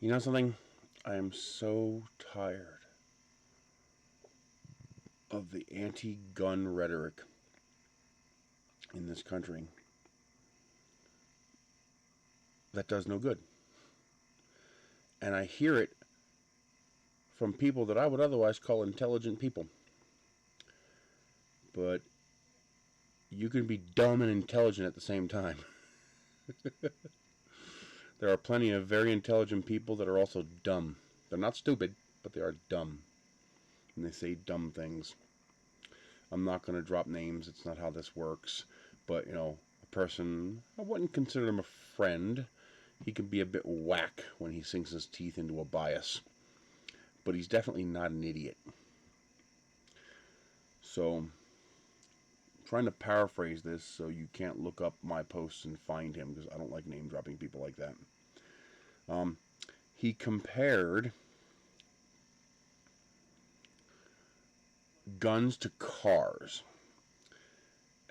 You know something? I am so tired of the anti-gun rhetoric in this country. That does no good. And I hear it from people that I would otherwise call intelligent people. But you can be dumb and intelligent at the same time. There are plenty of very intelligent people that are also dumb. They're not stupid, but they are dumb. And they say dumb things. I'm not going to drop names. It's not how this works. But, a person, I wouldn't consider him a friend. He can be a bit whack when he sinks his teeth into a bias. But he's definitely not an idiot. So, I'm trying to paraphrase this so you can't look up my posts and find him, because I don't like name dropping people like that. He compared guns to cars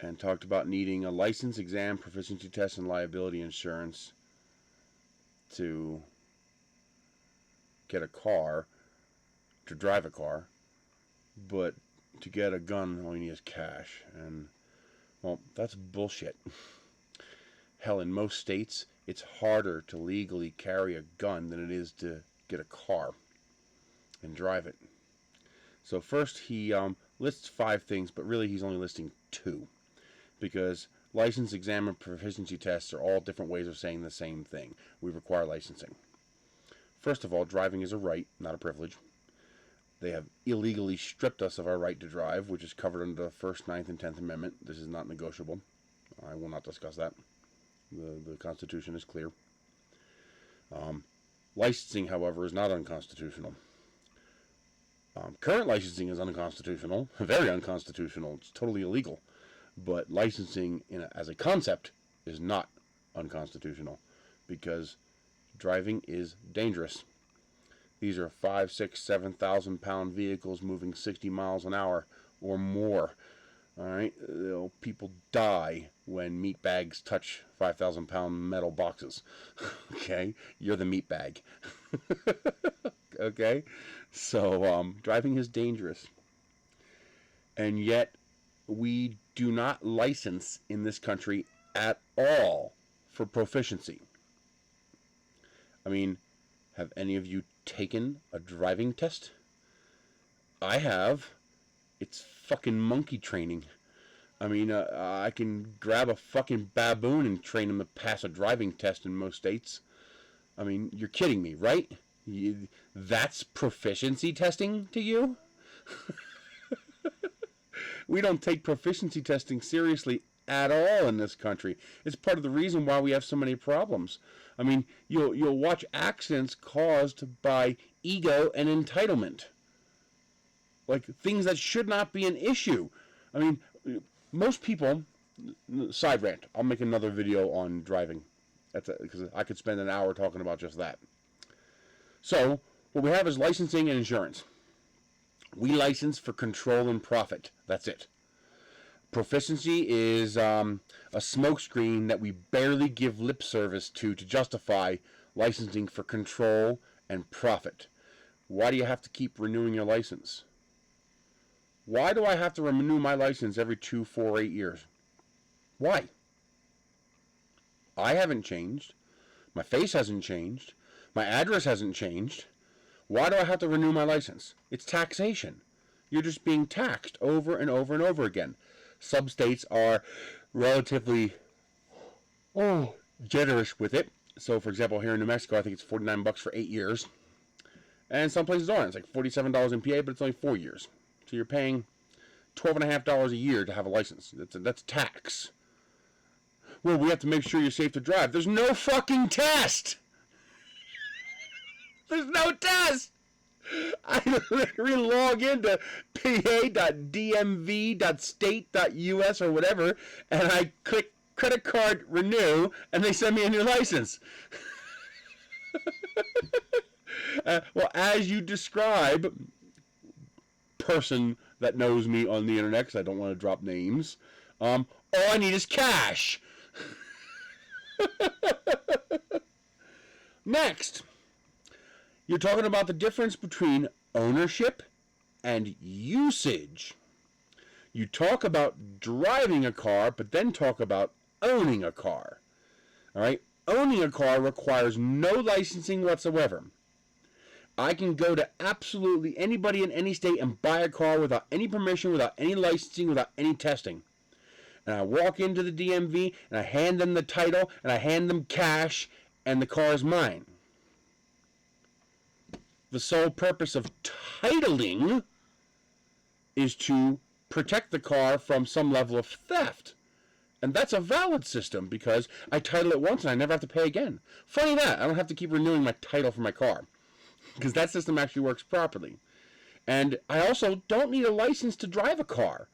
and talked about needing a license, exam, proficiency test, and liability insurance to get a car, to drive a car, but to get a gun, all you need is cash. And, well, that's bullshit. Hell, in most states, it's harder to legally carry a gun than it is to get a car and drive it. So first he lists 5 things, but really he's only listing 2. Because license, exam, and proficiency tests are all different ways of saying the same thing. We require licensing. First of all, driving is a right, not a privilege. They have illegally stripped us of our right to drive, which is covered under the 1st, 9th, and 10th Amendment. This is not negotiable. I will not discuss that. The Constitution is clear. Licensing, however, is not unconstitutional. Current licensing is unconstitutional, very unconstitutional. It's totally illegal. But licensing as a concept is not unconstitutional, because driving is dangerous. These are 5, 6, 7,000 pound vehicles moving 60 miles an hour or more. All right, people die when meat bags touch 5,000 pound metal boxes. Okay, you're the meat bag. Okay, so driving is dangerous, and yet we do not license in this country at all for proficiency. I mean, have any of you taken a driving test? I have. It's fucking monkey training. I mean, I can grab a fucking baboon and train him to pass a driving test in most states. I mean, you're kidding me, right? That's proficiency testing to you? We don't take proficiency testing seriously at all in this country. It's part of the reason why we have so many problems. I mean, you'll watch accidents caused by ego and entitlement. Like, things that should not be an issue. I mean, most people... Side rant. I'll make another video on driving. Because I could spend an hour talking about just that. So, what we have is licensing and insurance. We license for control and profit. That's it. Proficiency is a smokescreen that we barely give lip service to justify licensing for control and profit. Why do you have to keep renewing your license? Why do I have to renew my license every 2, 4, 8 years? Why? I haven't changed. My face hasn't changed. My address hasn't changed. Why do I have to renew my license? It's taxation. You're just being taxed over and over and over again. Some states are relatively generous with it. So, for example, here in New Mexico, I think it's $49 for 8 years. And some places aren't. It's like $47 in PA, but it's only 4 years. So you're paying $12.50 a year to have a license. That's tax. Well, we have to make sure you're safe to drive. There's no fucking test! There's no test! I literally log into pa.dmv.state.us or whatever, and I click credit card renew, and they send me a new license. Well, as you describe, person that knows me on the internet, because I don't want to drop names, all I need is cash. Next, You're talking about the difference between ownership and usage. You talk about driving a car, but then talk about owning a car. All right? Owning a car requires no licensing whatsoever. I can go to absolutely anybody in any state and buy a car without any permission, without any licensing, without any testing. And I walk into the DMV and I hand them the title and I hand them cash and the car is mine. The sole purpose of titling is to protect the car from some level of theft. And that's a valid system because I title it once and I never have to pay again. Funny that, I don't have to keep renewing my title for my car because that system actually works properly. And I also don't need a license to drive a car.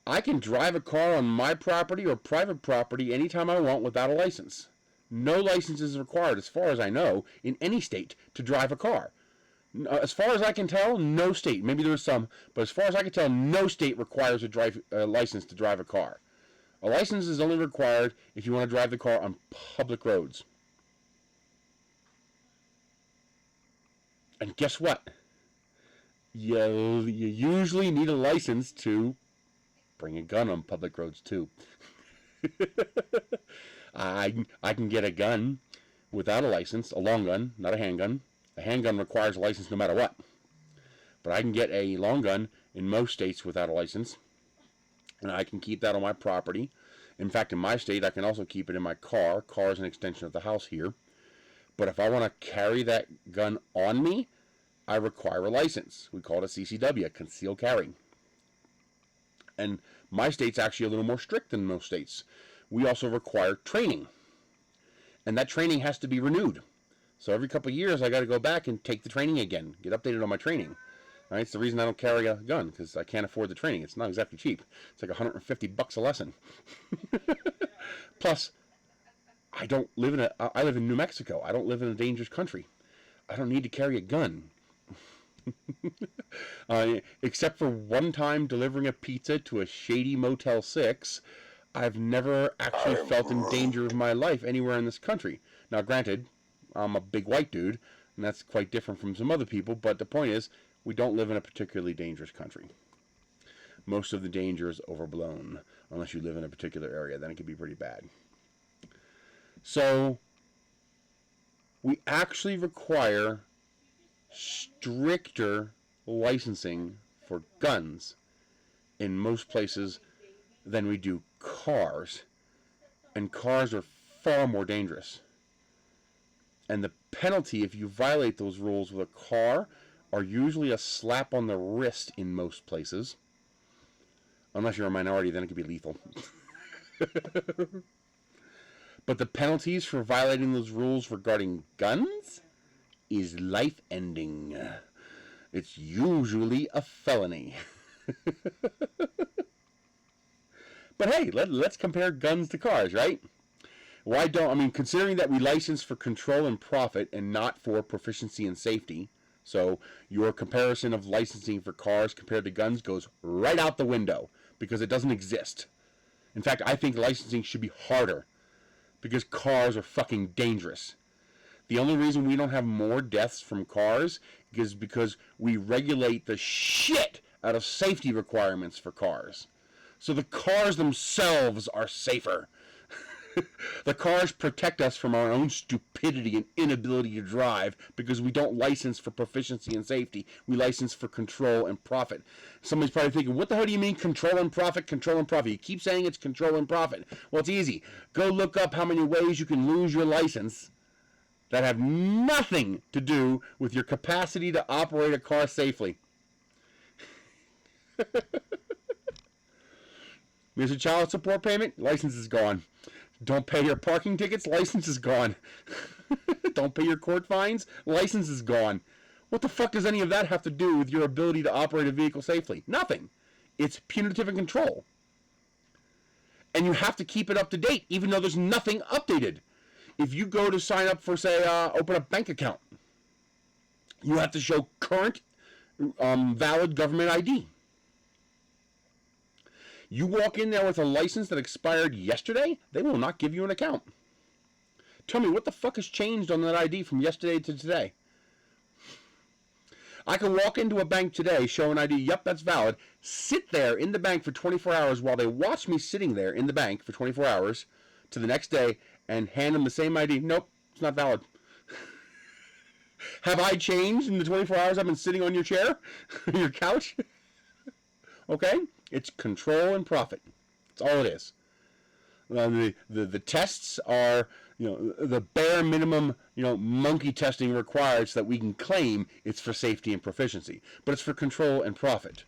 I can drive a car on my property or private property anytime I want without a license. No license is required, as far as I know, in any state to drive a car. As far as I can tell, no state. Maybe there's some, but as far as I can tell, no state requires a license to drive a car. A license is only required if you want to drive the car on public roads. And guess what? You usually need a license to bring a gun on public roads too. I can get a gun without a license, a long gun, not a handgun. A handgun requires a license no matter what. But I can get a long gun in most states without a license. And I can keep that on my property. In fact, in my state, I can also keep it in my car. Car is an extension of the house here. But if I want to carry that gun on me, I require a license. We call it a CCW, a concealed carry. And my state's actually a little more strict than most states. We also require training. And that training has to be renewed. So every couple of years, I got to go back and take the training again, get updated on my training. All right, it's the reason I don't carry a gun, because I can't afford the training. It's not exactly cheap. It's like $150 a lesson. Plus, I live in New Mexico. I don't live in a dangerous country. I don't need to carry a gun. Except for one time delivering a pizza to a shady Motel 6, I've never actually felt in danger of my life anywhere in this country. Now, granted, I'm a big white dude, and that's quite different from some other people, but the point is, we don't live in a particularly dangerous country. Most of the danger is overblown, unless you live in a particular area. Then it can be pretty bad. So, we actually require stricter licensing for guns in most places than we do cars. And cars are far more dangerous. And the penalty if you violate those rules with a car are usually a slap on the wrist in most places. Unless you're a minority, then it could be lethal. But the penalties for violating those rules regarding guns is life-ending. It's usually a felony. But hey, let's compare guns to cars, right? Considering that we license for control and profit and not for proficiency and safety, so your comparison of licensing for cars compared to guns goes right out the window because it doesn't exist. In fact, I think licensing should be harder because cars are fucking dangerous. The only reason we don't have more deaths from cars is because we regulate the shit out of safety requirements for cars. So the cars themselves are safer. The cars protect us from our own stupidity and inability to drive because we don't license for proficiency and safety. We license for control and profit. Somebody's probably thinking, what the hell do you mean control and profit, control and profit? You keep saying it's control and profit. Well, it's easy. Go look up how many ways you can lose your license that have nothing to do with your capacity to operate a car safely. There's a child support payment, license is gone. Don't pay your parking tickets, license is gone. Don't pay your court fines, license is gone. What the fuck does any of that have to do with your ability to operate a vehicle safely? Nothing. It's punitive and control. And you have to keep it up to date, even though there's nothing updated. If you go to sign up for, say, open a bank account, you have to show current, valid government ID. You walk in there with a license that expired yesterday, they will not give you an account. Tell me, what the fuck has changed on that ID from yesterday to today? I can walk into a bank today, show an ID, yep, that's valid, sit there in the bank for 24 hours while they watch me sitting there in the bank for 24 hours to the next day and hand them the same ID. Nope, it's not valid. Have I changed in the 24 hours I've been sitting on your chair, your couch? Okay? It's control and profit. That's all it is. The tests are, the bare minimum, monkey testing required so that we can claim it's for safety and proficiency. But it's for control and profit.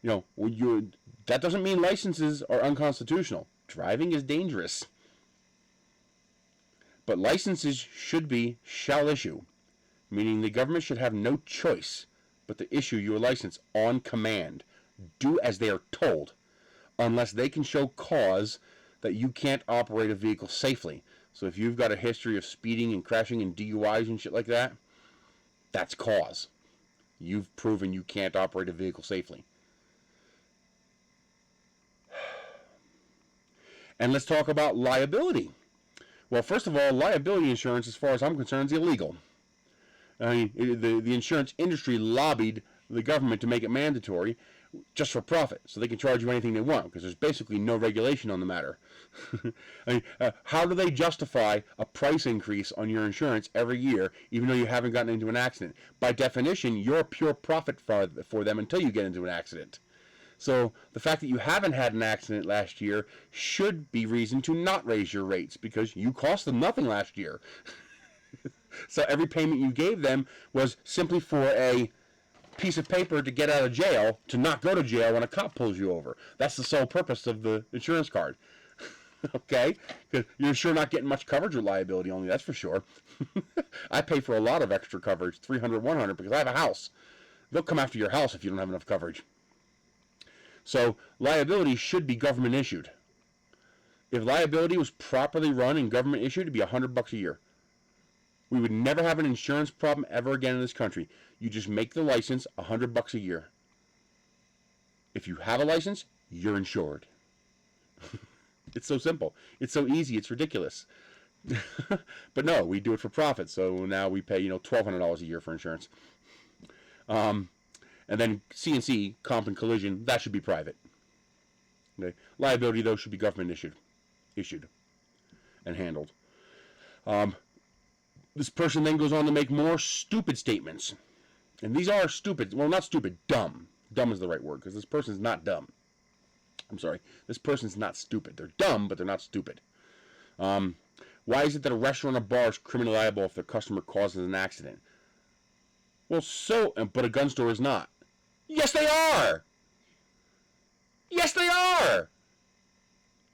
That doesn't mean licenses are unconstitutional. Driving is dangerous. But licenses should be shall issue, meaning the government should have no choice but to issue you a license on command. Do as they are told, unless they can show cause that you can't operate a vehicle safely. So if you've got a history of speeding and crashing and DUIs and shit like that, that's cause. You've proven you can't operate a vehicle safely. And let's talk about liability. Well, first of all, liability insurance, as far as I'm concerned, is illegal. I mean, the insurance industry lobbied the government to make it mandatory just for profit, so they can charge you anything they want, because there's basically no regulation on the matter. I mean, how do they justify a price increase on your insurance every year, even though you haven't gotten into an accident? By definition, you're pure profit for them until you get into an accident. So the fact that you haven't had an accident last year should be reason to not raise your rates, because you cost them nothing last year. So every payment you gave them was simply for a piece of paper to get out of jail, to not go to jail when a cop pulls you over. That's the sole purpose of the insurance card. Okay? Because you're sure not getting much coverage with liability only, that's for sure. I pay for a lot of extra coverage, 300, 100, because I have a house. They'll come after your house if you don't have enough coverage. So liability should be government issued. If liability was properly run and government issued, it'd be $100 a year. We would never have an insurance problem ever again in this country. You just make the license $100 a year. If you have a license, you're insured. It's so simple. It's so easy. It's ridiculous. But no, we do it for profit. So now we pay, $1,200 a year for insurance. And then C&C, comp and collision, that should be private. Okay. Liability, though, should be government issued and handled. This person then goes on to make more stupid statements. And these are stupid. Well, not stupid, dumb. Dumb is the right word, because this person's not dumb. I'm sorry. This person's not stupid. They're dumb, but they're not stupid. Why is it that a restaurant or bar is criminally liable if their customer causes an accident? Well, but a gun store is not. Yes, they are! Yes, they are!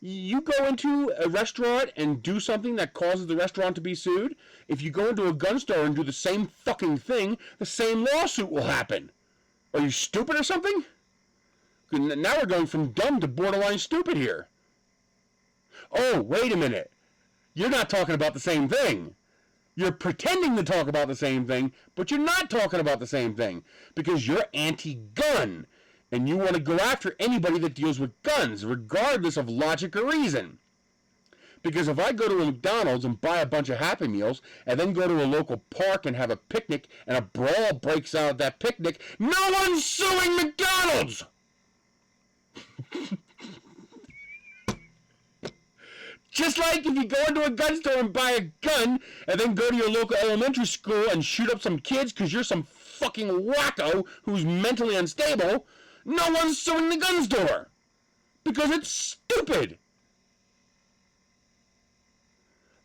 You go into a restaurant and do something that causes the restaurant to be sued. If you go into a gun store and do the same fucking thing, the same lawsuit will happen. Are you stupid or something? Now we're going from dumb to borderline stupid here. Oh, wait a minute. You're not talking about the same thing. You're pretending to talk about the same thing, but you're not talking about the same thing because you're anti-gun. And you want to go after anybody that deals with guns, regardless of logic or reason. Because if I go to a McDonald's and buy a bunch of Happy Meals, and then go to a local park and have a picnic, and a brawl breaks out at that picnic, no one's suing McDonald's! Just like if you go into a gun store and buy a gun, and then go to your local elementary school and shoot up some kids because you're some fucking wacko who's mentally unstable, no one's suing the gun store. Because it's stupid.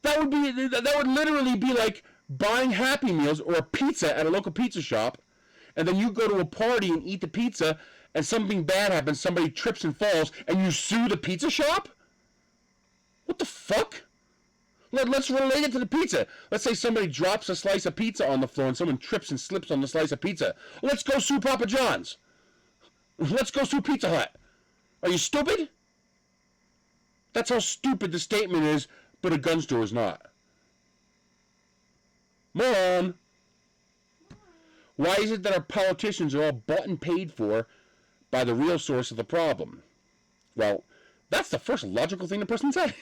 That would literally be like buying Happy Meals or a pizza at a local pizza shop, and then you go to a party and eat the pizza, and something bad happens, somebody trips and falls, and you sue the pizza shop? What the fuck? Let's relate it to the pizza. Let's say somebody drops a slice of pizza on the floor and someone trips and slips on the slice of pizza. Let's go sue Papa John's. Let's go sue Pizza Hut. Are you stupid? That's how stupid the statement is, but a gun store is not. Moron! Why is it that our politicians are all bought and paid for by the real source of the problem? Well, that's the first logical thing the person said.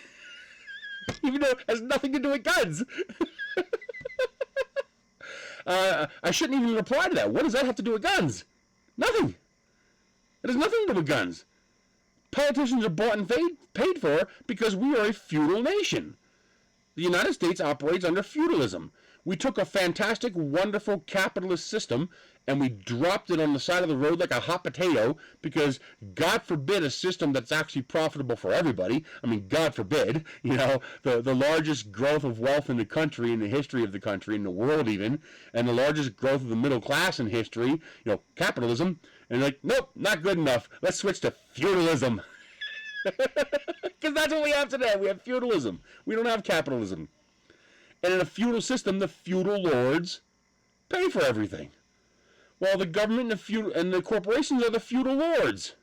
Even though it has nothing to do with guns. I shouldn't even reply to that. What does that have to do with guns? Nothing. It has nothing to do with guns. Politicians are bought and paid for because we are a feudal nation. The United States operates under feudalism. We took a fantastic, wonderful capitalist system and we dropped it on the side of the road like a hot potato because, God forbid, a system that's actually profitable for everybody. I mean, God forbid, the largest growth of wealth in the country, in the history of the country, in the world even, and the largest growth of the middle class in history, capitalism. And like, nope, not good enough. Let's switch to feudalism. Because that's what we have today. We have feudalism. We don't have capitalism. And in a feudal system, the feudal lords pay for everything. Well, the government and the corporations are the feudal lords.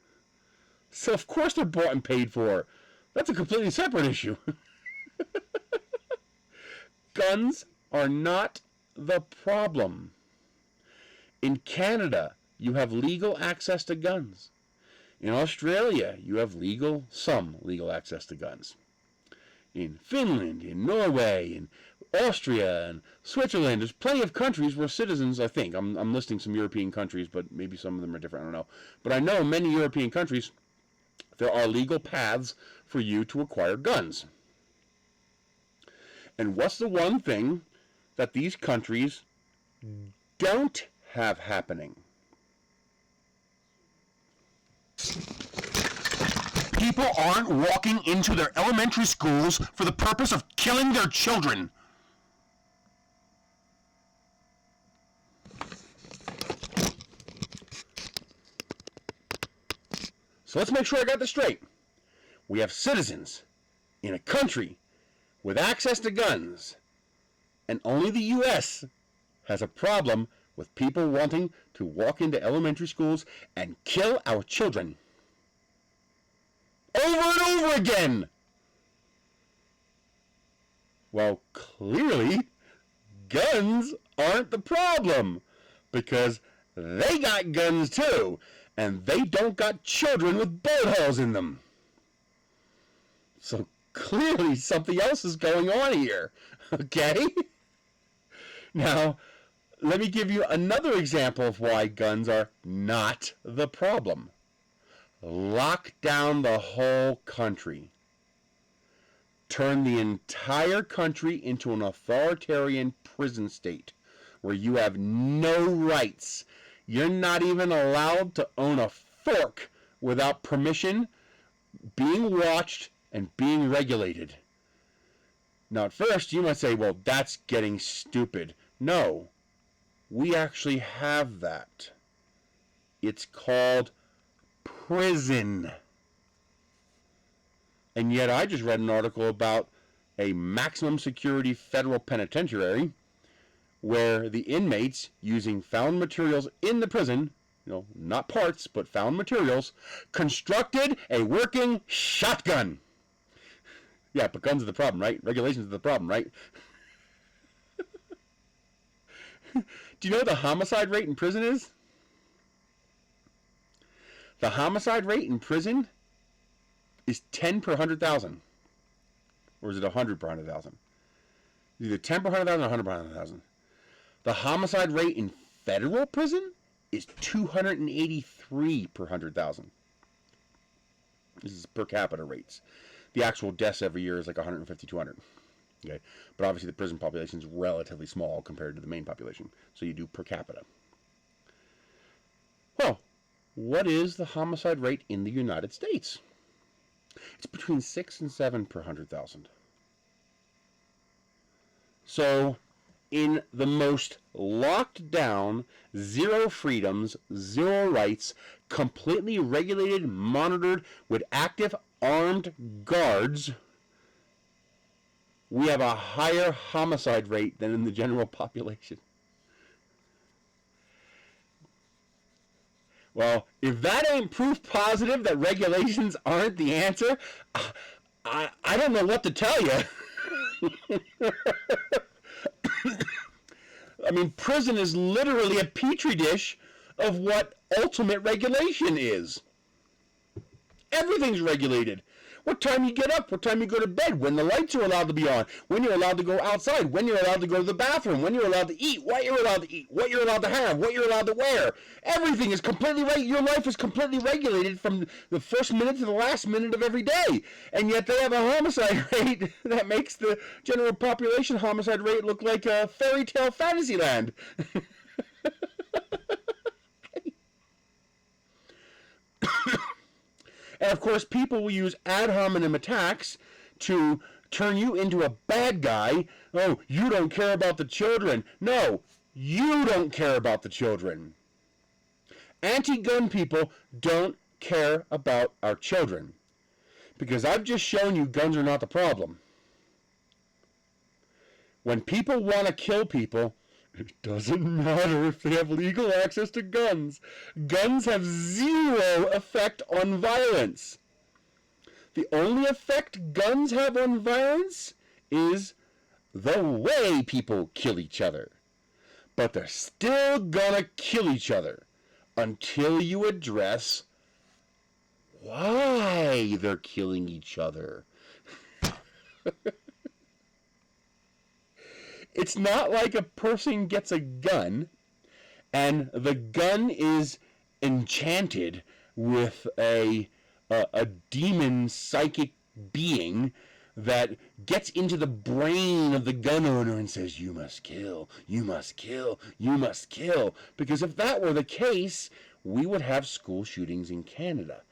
So of course they're bought and paid for. That's a completely separate issue. Guns are not the problem. In Canada, you have legal access to guns. In Australia, you have some legal access to guns. In Finland, in Norway, in Austria, and Switzerland, there's plenty of countries where citizens, I think, I'm listing some European countries, but maybe some of them are different, I don't know. But I know in many European countries, there are legal paths for you to acquire guns. And what's the one thing that these countries don't have happening? People aren't walking into their elementary schools for the purpose of killing their children. So let's make sure I got this straight. We have citizens in a country with access to guns, and only the U.S. has a problem with people wanting to walk into elementary schools and kill our children. Over and over again! Well, clearly, guns aren't the problem, because they got guns too, and they don't got children with bullet holes in them. So clearly something else is going on here, okay? Now, let me give you another example of why guns are not the problem. Lock down the whole country. Turn the entire country into an authoritarian prison state where you have no rights. You're not even allowed to own a fork without permission, being watched, and being regulated. Now, at first, you might say, well, that's getting stupid. No, we actually have that. It's called prison. And yet I just read an article about a maximum security federal penitentiary where the inmates, using found materials in the prison, not parts, but found materials, constructed a working shotgun. Yeah, but guns are the problem, right? Regulations are the problem, right? Do you know what the homicide rate in prison is? The homicide rate in prison is 10 per 100,000. Or is it 100 per 100,000? Either 10 per 100,000 or 100 per 100,000. The homicide rate in federal prison is 283 per 100,000. This is per capita rates. The actual deaths every year is like 150, 200. Okay, but obviously the prison population is relatively small compared to the main population. So you do per capita. Well, what is the homicide rate in the United States? It's between 6 and 7 per 100,000. So, in the most locked down, zero freedoms, zero rights, completely regulated, monitored, with active armed guards, we have a higher homicide rate than in the general population. Well, if that ain't proof positive that regulations aren't the answer, I don't know what to tell you. I mean, prison is literally a petri dish of what ultimate regulation is. Everything's regulated. What time you get up, what time you go to bed, when the lights are allowed to be on, when you're allowed to go outside, when you're allowed to go to the bathroom, when you're allowed to eat, what you're allowed to eat, what you're allowed to have, what you're allowed to wear. Everything is completely your life is completely regulated from the first minute to the last minute of every day. And yet they have a homicide rate that makes the general population homicide rate look like a fairy tale fantasy land. And of course, people will use ad hominem attacks to turn you into a bad guy. Oh, you don't care about the children. No, you don't care about the children. Anti-gun people don't care about our children. Because I've just shown you guns are not the problem. When people want to kill people, it doesn't matter if they have legal access to guns. Guns have zero effect on violence. The only effect guns have on violence is the way people kill each other. But they're still gonna kill each other until you address why they're killing each other. It's not like a person gets a gun and the gun is enchanted with a demon psychic being that gets into the brain of the gun owner and says, you must kill, you must kill, you must kill. Because if that were the case, we would have school shootings in Canada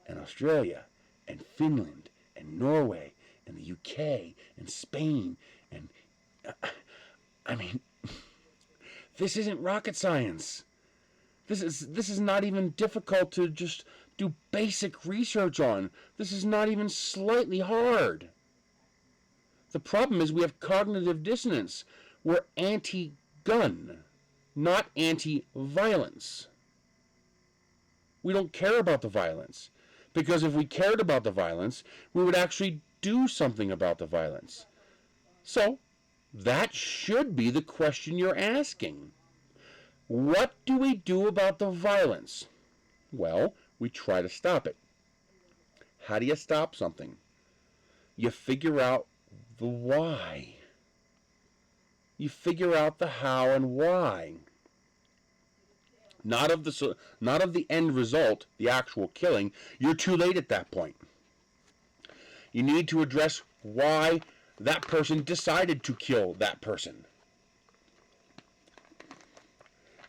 and Australia and Finland and Norway and the UK and Spain and... I mean, this isn't rocket science. This is not even difficult to just do basic research on. This is not even slightly hard. The problem is we have cognitive dissonance. We're anti-gun, not anti-violence. We don't care about the violence. Because if we cared about the violence, we would actually do something about the violence. So, that should be the question you're asking. What do we do about the violence? Well, we try to stop it. How do you stop something? You figure out the why. You figure out the how and why. Not of the end result, the actual killing. You're too late at that point. You need to address why that person decided to kill that person.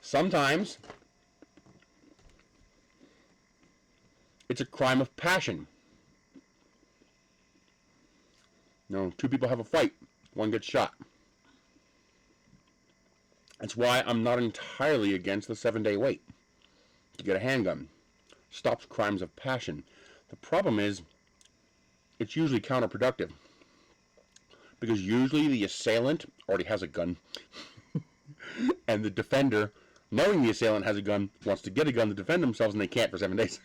Sometimes it's a crime of passion. Two people have a fight. One gets shot. That's why I'm not entirely against the 7-day wait to get a handgun. Stops crimes of passion. The problem is, it's usually counterproductive. Because usually the assailant already has a gun. And the defender, knowing the assailant has a gun, wants to get a gun to defend themselves, and they can't for 7 days.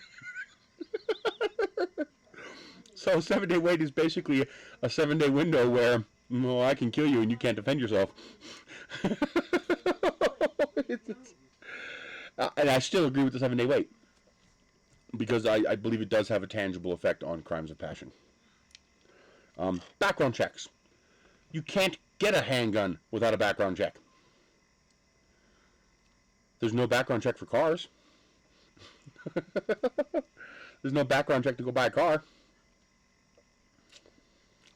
So a 7-day wait is basically a 7-day window where, well, I can kill you and you can't defend yourself. And I still agree with the 7-day wait. Because I believe it does have a tangible effect on crimes of passion. Background checks. You can't get a handgun without a background check. There's no background check for cars. There's no background check to go buy a car.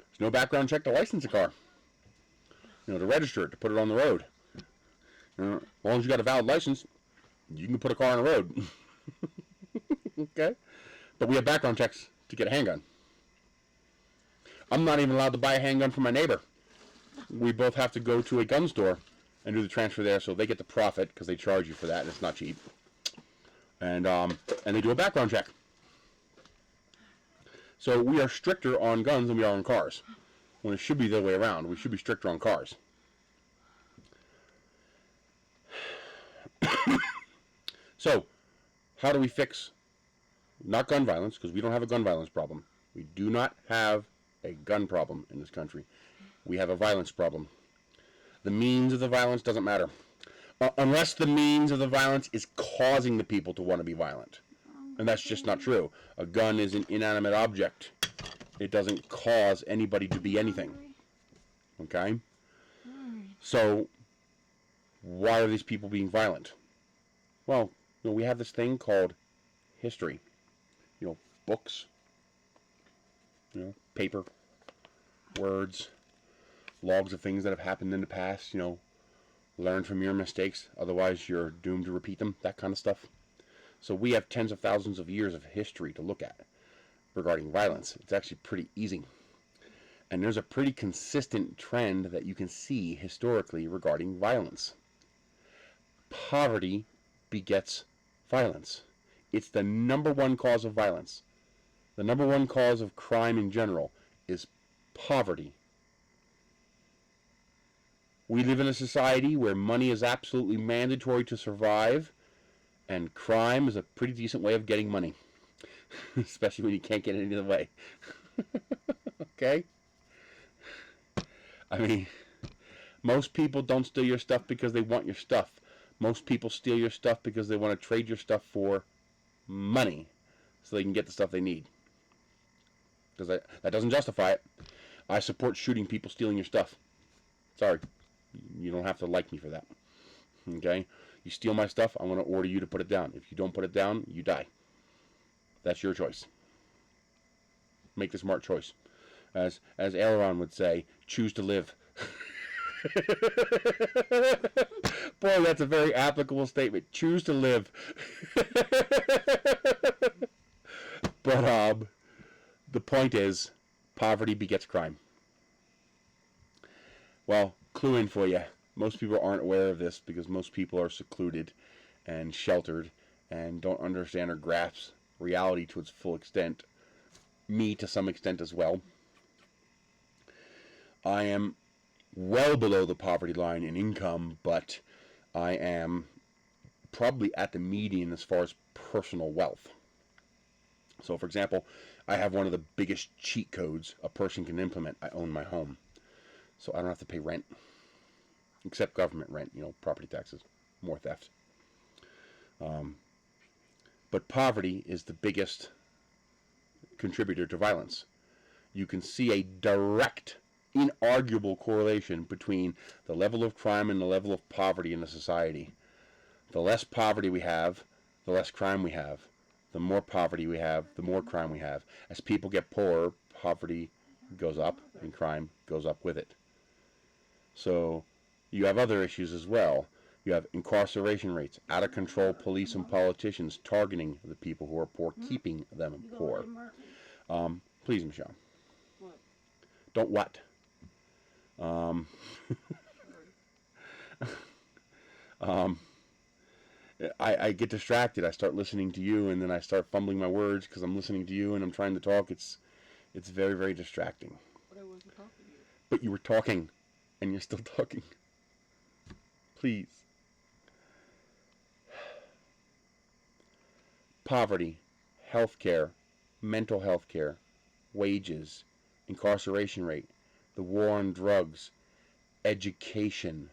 There's no background check to license a car. To register it, to put it on the road. As long as you got a valid license, you can put a car on the road. Okay? But we have background checks to get a handgun. I'm not even allowed to buy a handgun from my neighbor. We both have to go to a gun store and do the transfer there, so they get the profit because they charge you for that, and it's not cheap. And they do a background check. So we are stricter on guns than we are on cars, when it should be the other way around. We should be stricter on cars. So, how do we fix, not gun violence, because we don't have a gun violence problem. We do not have a gun problem in this country. We have a violence problem. The means of the violence doesn't matter. Unless the means of the violence is causing the people to want to be violent. And that's just not true. A gun is an inanimate object. It doesn't cause anybody to be anything. Okay? So, why are these people being violent? Well, we have this thing called history. Books, paper, words, logs of things that have happened in the past, learn from your mistakes, otherwise you're doomed to repeat them, that kind of stuff. So we have tens of thousands of years of history to look at regarding violence. It's actually pretty easy. And there's a pretty consistent trend that you can see historically regarding violence. Poverty begets violence. It's the number one cause of violence. The number one cause of crime in general is poverty. We live in a society where money is absolutely mandatory to survive, and crime is a pretty decent way of getting money, especially when you can't get it any other way. Okay? I mean, most people don't steal your stuff because they want your stuff. Most people steal your stuff because they want to trade your stuff for money so they can get the stuff they need. Because that doesn't justify it. I support shooting people stealing your stuff. Sorry. You don't have to like me for that. Okay? You steal my stuff, I'm going to order you to put it down. If you don't put it down, you die. That's your choice. Make the smart choice. As Aileron would say, choose to live. Boy, that's a very applicable statement. Choose to live. But the point is, poverty begets crime. Well, clue in for you. Most people aren't aware of this because most people are secluded and sheltered and don't understand or grasp reality to its full extent. Me to some extent as well. I am well below the poverty line in income, but I am probably at the median as far as personal wealth. So, for example, I have one of the biggest cheat codes a person can implement. I own my home. So I don't have to pay rent. Except government rent, property taxes. More theft. But poverty is the biggest contributor to violence. You can see a direct, inarguable correlation between the level of crime and the level of poverty in a society. The less poverty we have, the less crime we have. The more poverty we have, the more crime we have. As people get poorer, poverty goes up and crime goes up with it. So you have other issues as well. You have incarceration rates, out of control police and politicians targeting the people who are poor, keeping them poor. Please, Michelle. What? Don't what? I get distracted. I start listening to you, and then I start fumbling my words because I'm listening to you and I'm trying to talk. It's very, very distracting. But I wasn't talking to you. But you were talking, and you're still talking. Please. Poverty, healthcare, mental health care, wages, incarceration rate, the war on drugs, education,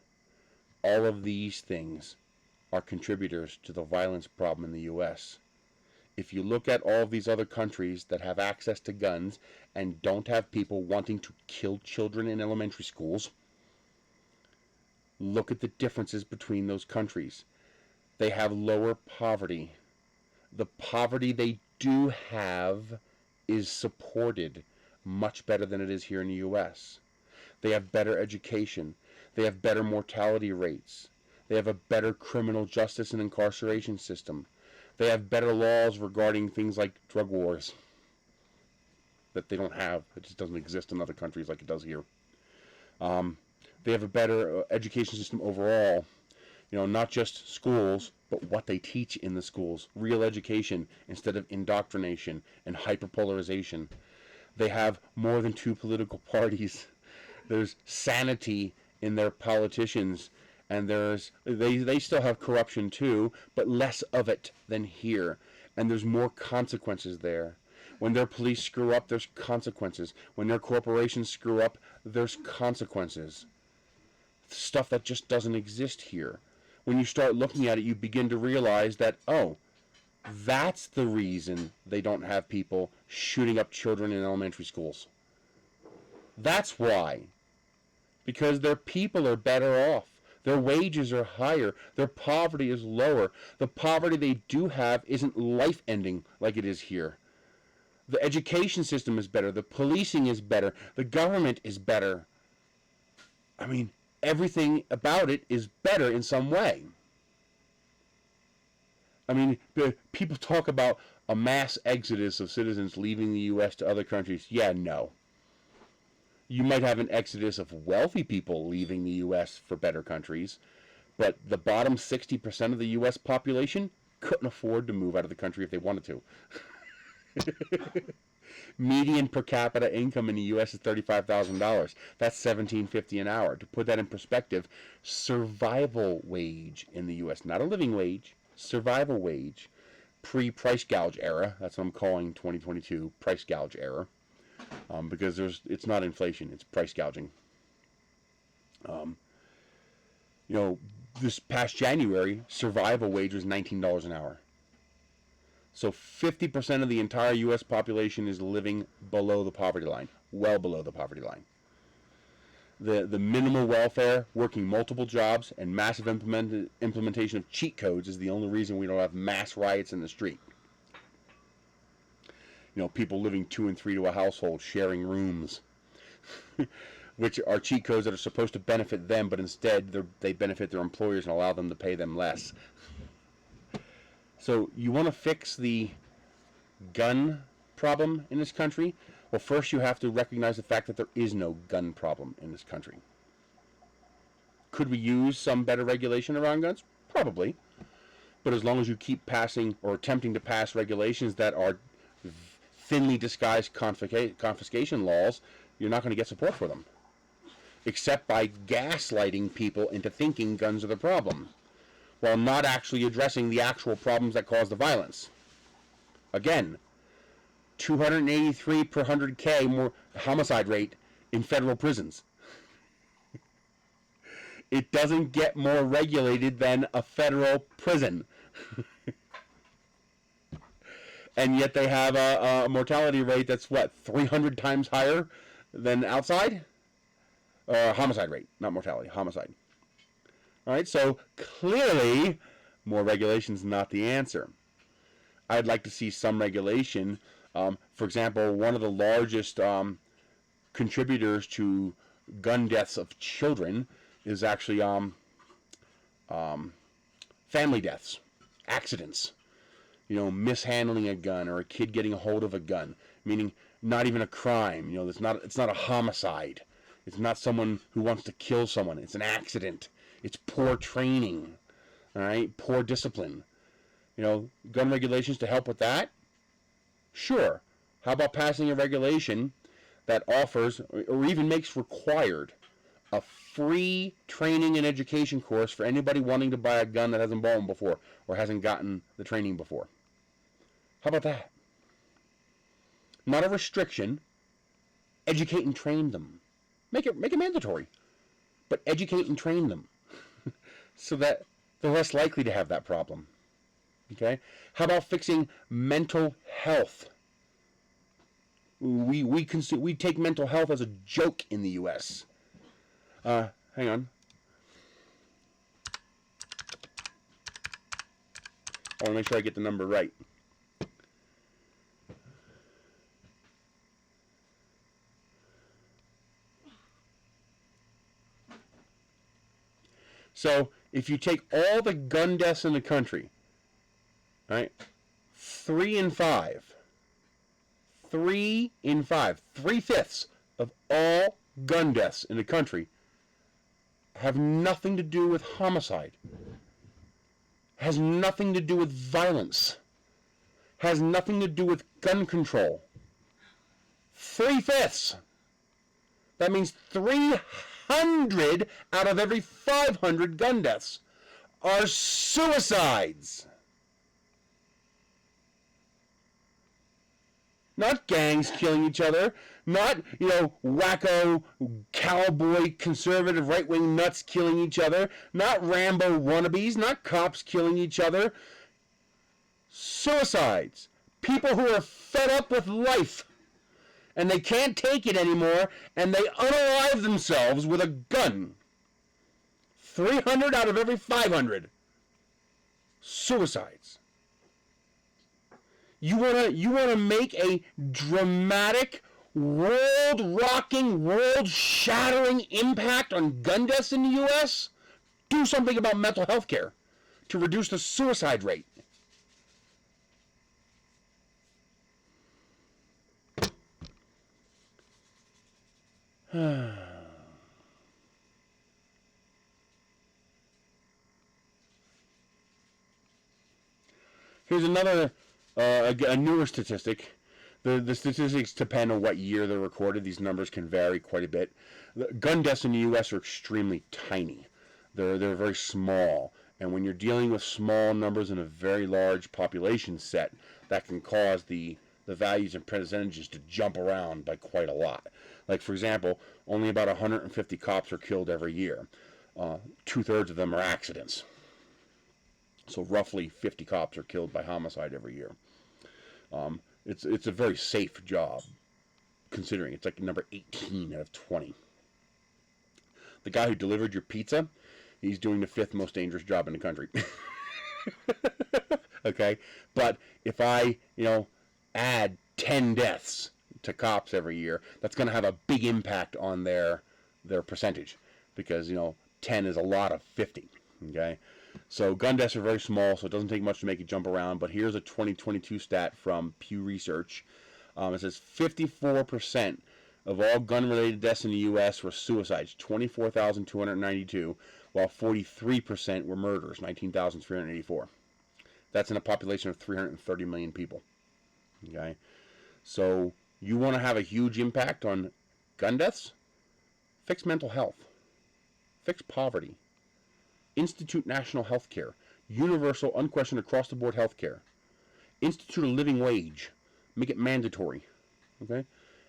all of these things are contributors to the violence problem in the U.S. If you look at all of these other countries that have access to guns and don't have people wanting to kill children in elementary schools, look at the differences between those countries. They have lower poverty. The poverty they do have is supported much better than it is here in the U.S. They have better education. They have better mortality rates. They have a better criminal justice and incarceration system. They have better laws regarding things like drug wars that they don't have. It just doesn't exist in other countries like it does here. They have a better education system overall. Not just schools, but what they teach in the schools. Real education instead of indoctrination and hyperpolarization. They have more than two political parties. There's sanity in their politicians, and they still have corruption too, but less of it than here. And there's more consequences there. When their police screw up, there's consequences. When their corporations screw up, there's consequences. Stuff that just doesn't exist here. When you start looking at it, you begin to realize that, That's the reason they don't have people shooting up children in elementary schools. That's why. Because their people are better off. Their wages are higher. Their poverty is lower. The poverty they do have isn't life-ending like it is here. The education system is better. The policing is better. The government is better. I mean, everything about it is better in some way. I mean, people talk about a mass exodus of citizens leaving the U.S. to other countries. Yeah, no. You might have an exodus of wealthy people leaving the U.S. for better countries, but the bottom 60% of the U.S. population couldn't afford to move out of the country if they wanted to. Median per capita income in the U.S. is $35,000. That's $17.50 an hour. To put that in perspective, survival wage in the U.S., not a living wage, survival wage, pre-price gouge era, that's what I'm calling 2022, price gouge era, because it's not inflation, it's price gouging. This past January, survival wage was $19 an hour. So 50% of the entire U.S. population is living below the poverty line, well below the poverty line. The minimal welfare, working multiple jobs, and massive implementation of cheat codes is the only reason we don't have mass riots in the street. People living 2 and 3 to a household, sharing rooms, which are cheat codes that are supposed to benefit them, but instead they benefit their employers and allow them to pay them less. So you want to fix the gun problem in this country? Well, first you have to recognize the fact that there is no gun problem in this country. Could we use some better regulation around guns? Probably. But as long as you keep passing or attempting to pass regulations that are thinly disguised confiscation laws, you're not going to get support for them. Except by gaslighting people into thinking guns are the problem, while not actually addressing the actual problems that cause the violence. Again, 283 per 100K more homicide rate in federal prisons. It doesn't get more regulated than a federal prison. And yet they have a mortality rate that's, 300 times higher than outside? Homicide rate, not mortality, homicide. All right, so clearly more regulation is not the answer. I'd like to see some regulation. For example, one of the largest contributors to gun deaths of children is actually family deaths, accidents. Mishandling a gun or a kid getting a hold of a gun, meaning not even a crime. It's not a homicide. It's not someone who wants to kill someone. It's an accident. It's poor training, all right? Poor discipline. Gun regulations to help with that? Sure. How about passing a regulation that offers or even makes required a free training and education course for anybody wanting to buy a gun that hasn't bought one before or hasn't gotten the training before? How about that? Not a restriction. Educate and train them. Make it mandatory. But educate and train them so that they're less likely to have that problem. Okay? How about fixing mental health? We take mental health as a joke in the U.S. Hang on. I want to make sure I get the number right. So, if you take all the gun deaths in the country, right, 3 in 5, 3/5 of all gun deaths in the country have nothing to do with homicide, has nothing to do with violence, has nothing to do with gun control. 3/5. That means 300 out of every 500 gun deaths are suicides. Not gangs killing each other, not, wacko, cowboy, conservative, right-wing nuts killing each other, not Rambo wannabes, not cops killing each other. suicides, people who are fed up with life and they can't take it anymore and they unalive themselves with a gun. 300 out of every 500 suicides. You wanna make a dramatic, world-rocking, world-shattering impact on gun deaths in the U.S.? Do something about mental health care to reduce the suicide rate. Here's another, a newer statistic. The statistics depend on what year they're recorded. These numbers can vary quite a bit. Gun deaths in the U.S. are extremely tiny. They're very small. And when you're dealing with small numbers in a very large population set, that can cause the values and percentages to jump around by quite a lot. Like, for example, only about 150 cops are killed every year. 2/3 of them are accidents. So roughly 50 cops are killed by homicide every year. It's a very safe job, considering it's like number 18 out of 20. The guy who delivered your pizza, he's doing the 5th most dangerous job in the country. Okay? But if I, add 10 deaths to cops every year, that's going to have a big impact on their percentage. Because, 10 is a lot of 50. Okay? So gun deaths are very small, so it doesn't take much to make it jump around. But here's a 2022 stat from Pew Research. It says 54% of all gun-related deaths in the U.S. were suicides, 24,292, while 43% were murders, 19,384. That's in a population of 330 million people. Okay? So you want to have a huge impact on gun deaths? Fix mental health. Fix poverty. Institute national health care. Universal, unquestioned, across-the-board health care. Institute a living wage. Make it mandatory. Okay?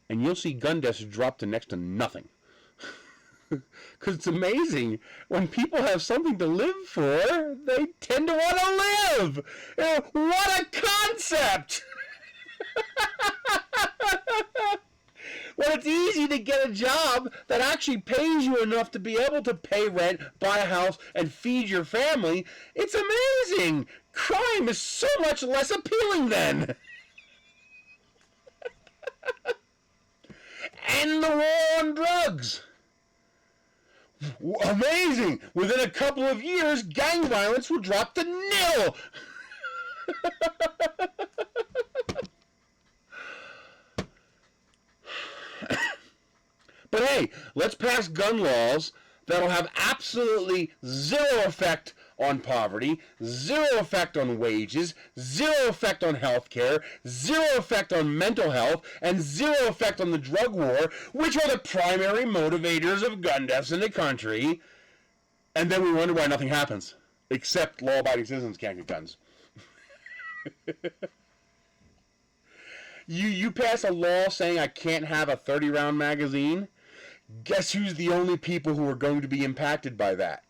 And you'll see gun deaths drop to next to nothing. Because it's amazing. When people have something to live for, they tend to want to live. What a concept! When it's easy to get a job that actually pays you enough to be able to pay rent, buy a house, and feed your family, it's amazing. Crime is so much less appealing then. End the war on drugs. Amazing. Within a couple of years, gang violence will drop to nil. But hey, let's pass gun laws that'll have absolutely zero effect on poverty, zero effect on wages, zero effect on health care, zero effect on mental health, and zero effect on the drug war, which are the primary motivators of gun deaths in the country. And then we wonder why nothing happens, except law-abiding citizens can't get guns. You pass a law saying I can't have a 30-round magazine. Guess who's the only people who are going to be impacted by that?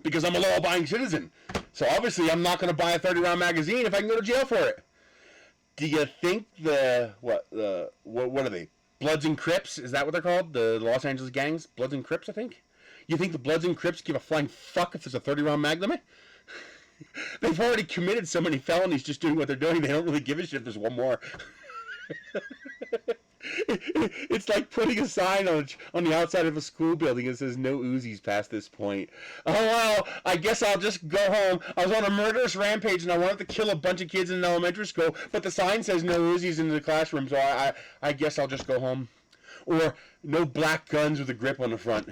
Because I'm a law-abiding citizen. So obviously I'm not going to buy a 30-round magazine if I can go to jail for it. Do you think what are they? Bloods and Crips? Is that what they're called? The Los Angeles gangs? Bloods and Crips, I think? You think the Bloods and Crips give a flying fuck if there's a 30-round mag limit? They've already committed so many felonies just doing what they're doing, they don't really give a shit if there's one more. It's like putting a sign on the outside of a school building that says no Uzis past this point. Oh, well, I guess I'll just go home. I was on a murderous rampage and I wanted to kill a bunch of kids in an elementary school, but the sign says no Uzis in the classroom, so I guess I'll just go home. Or no black guns with a grip on the front.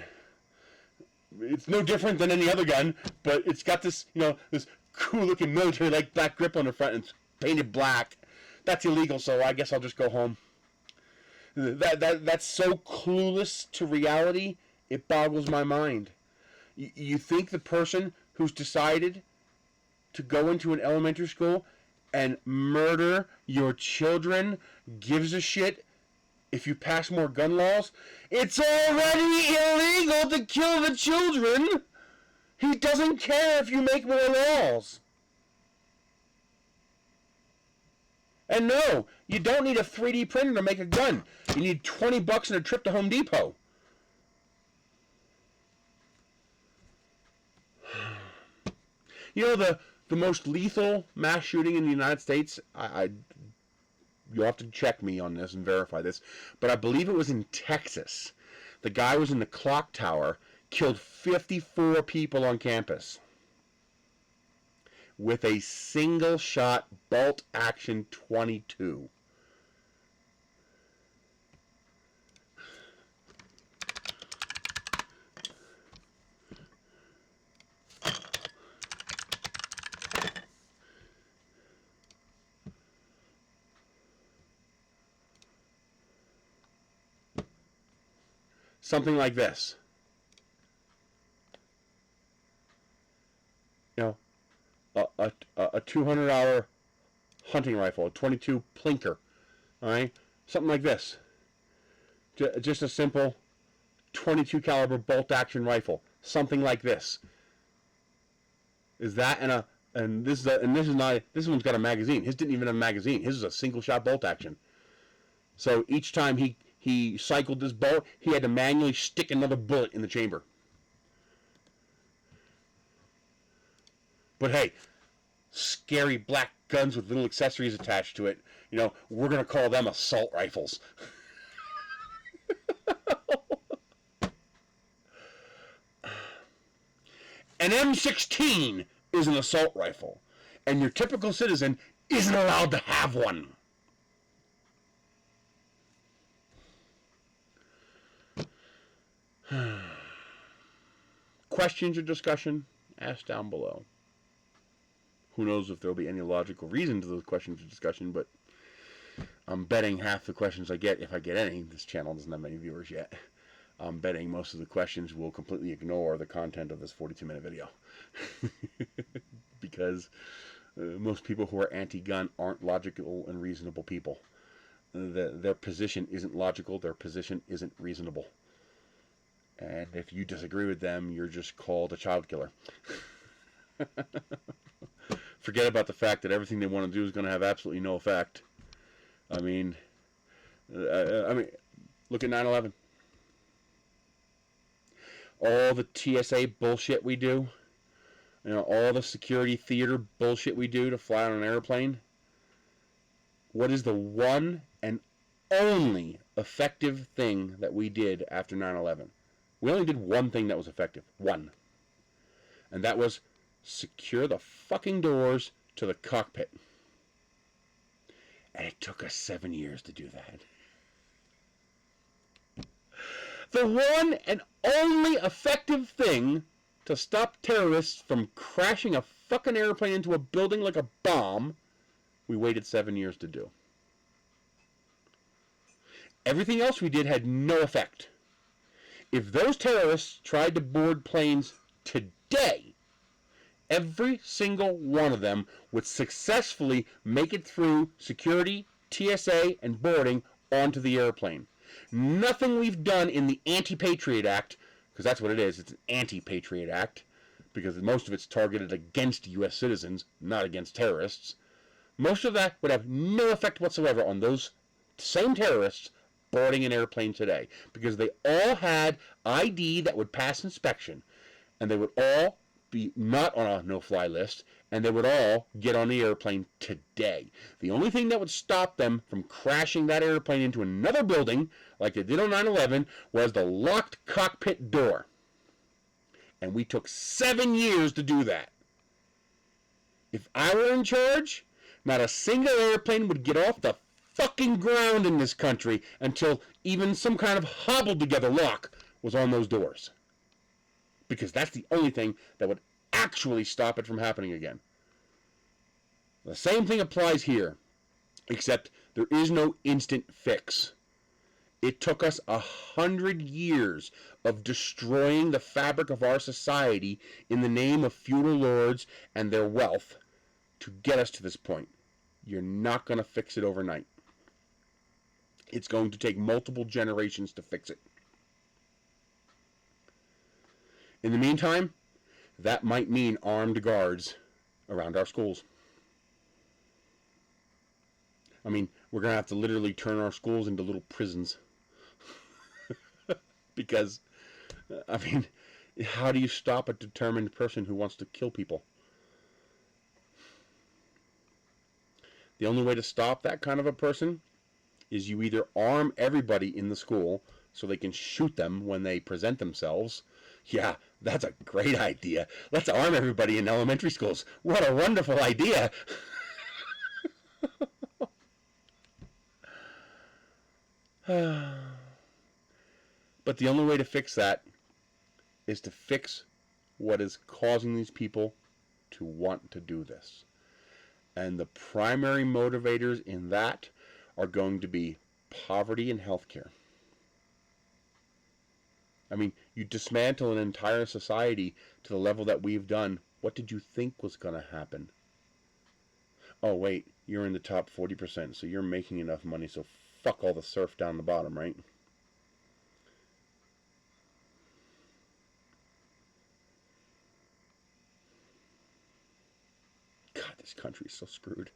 It's no different than any other gun, but it's got this, this cool-looking military-like black grip on the front and it's painted black. That's illegal, so I guess I'll just go home. That's so clueless to reality, it boggles my mind. You think the person who's decided to go into an elementary school and murder your children gives a shit if you pass more gun laws? It's already illegal to kill the children. He doesn't care if you make more laws. And no, you don't need a 3D printer to make a gun. You need $20 and a trip to Home Depot. You know, the most lethal mass shooting in the United States, you'll have to check me on this and verify this, but I believe it was in Texas. The guy was in the clock tower, killed 54 people on campus with a single shot bolt action 22. Something like this. You know, a $200 hunting rifle, a 22 plinker, all right? Something like this. Just a simple 22 caliber bolt action rifle, something like this. Is that this one's got a magazine. His didn't even have a magazine. His is a single shot bolt action. So each time he cycled this bolt, he had to manually stick another bullet in the chamber. But hey, scary black guns with little accessories attached to it. You know, we're going to call them assault rifles. An M16 is an assault rifle, and your typical citizen isn't allowed to have one. Questions or discussion? Ask down below. Who knows if there will be any logical reason to those questions or discussion, but I'm betting half the questions I get, if I get any, this channel doesn't have many viewers yet, I'm betting most of the questions will completely ignore the content of this 42-minute video. Because most people who are anti-gun aren't logical and reasonable people. Their position isn't logical, their position isn't reasonable. And if you disagree with them, you're just called a child killer. Forget about the fact that everything they want to do is going to have absolutely no effect. I mean, look at 9/11. All the TSA bullshit we do, you know, all the security theater bullshit we do to fly on an airplane. What is the one and only effective thing that we did after 9/11? We only did one thing that was effective. One. And that was secure the fucking doors to the cockpit. And it took us 7 years to do that. The one and only effective thing to stop terrorists from crashing a fucking airplane into a building like a bomb, we waited 7 years to do. Everything else we did had no effect. If those terrorists tried to board planes today, every single one of them would successfully make it through security, TSA, and boarding onto the airplane. Nothing we've done in the Anti-Patriot Act, because that's what it is, it's an Anti-Patriot Act, because most of it's targeted against U.S. citizens, not against terrorists. Most of that would have no effect whatsoever on those same terrorists boarding an airplane today, because they all had ID that would pass inspection, and they would all be not on a no-fly list, and they would all get on the airplane today. The only thing that would stop them from crashing that airplane into another building, like they did on 9/11, was the locked cockpit door. And we took 7 years to do that. If I were in charge, not a single airplane would get off the fucking ground in this country until even some kind of hobbled-together lock was on those doors. Because that's the only thing that would actually stop it from happening again. The same thing applies here, except there is no instant fix. It took us 100 years of destroying the fabric of our society in the name of feudal lords and their wealth to get us to this point. You're not going to fix it overnight. It's going to take multiple generations to fix it. In the meantime, That might mean armed guards around our schools. I mean, we're going to have to literally turn our schools into little prisons. Because, I mean, how do you stop a determined person who wants to kill people? The only way to stop that kind of a person is you either arm everybody in the school so they can shoot them when they present themselves. Yeah, that's a great idea. Let's arm everybody in elementary schools. What a wonderful idea. But the only way to fix that is to fix what is causing these people to want to do this. And the primary motivators in that are going to be poverty and healthcare. I mean, you dismantle an entire society to the level that we've done. What did you think was going to happen? Oh, wait, you're in the top 40%, so you're making enough money, so fuck all the surf down the bottom, right? God, this country is so screwed.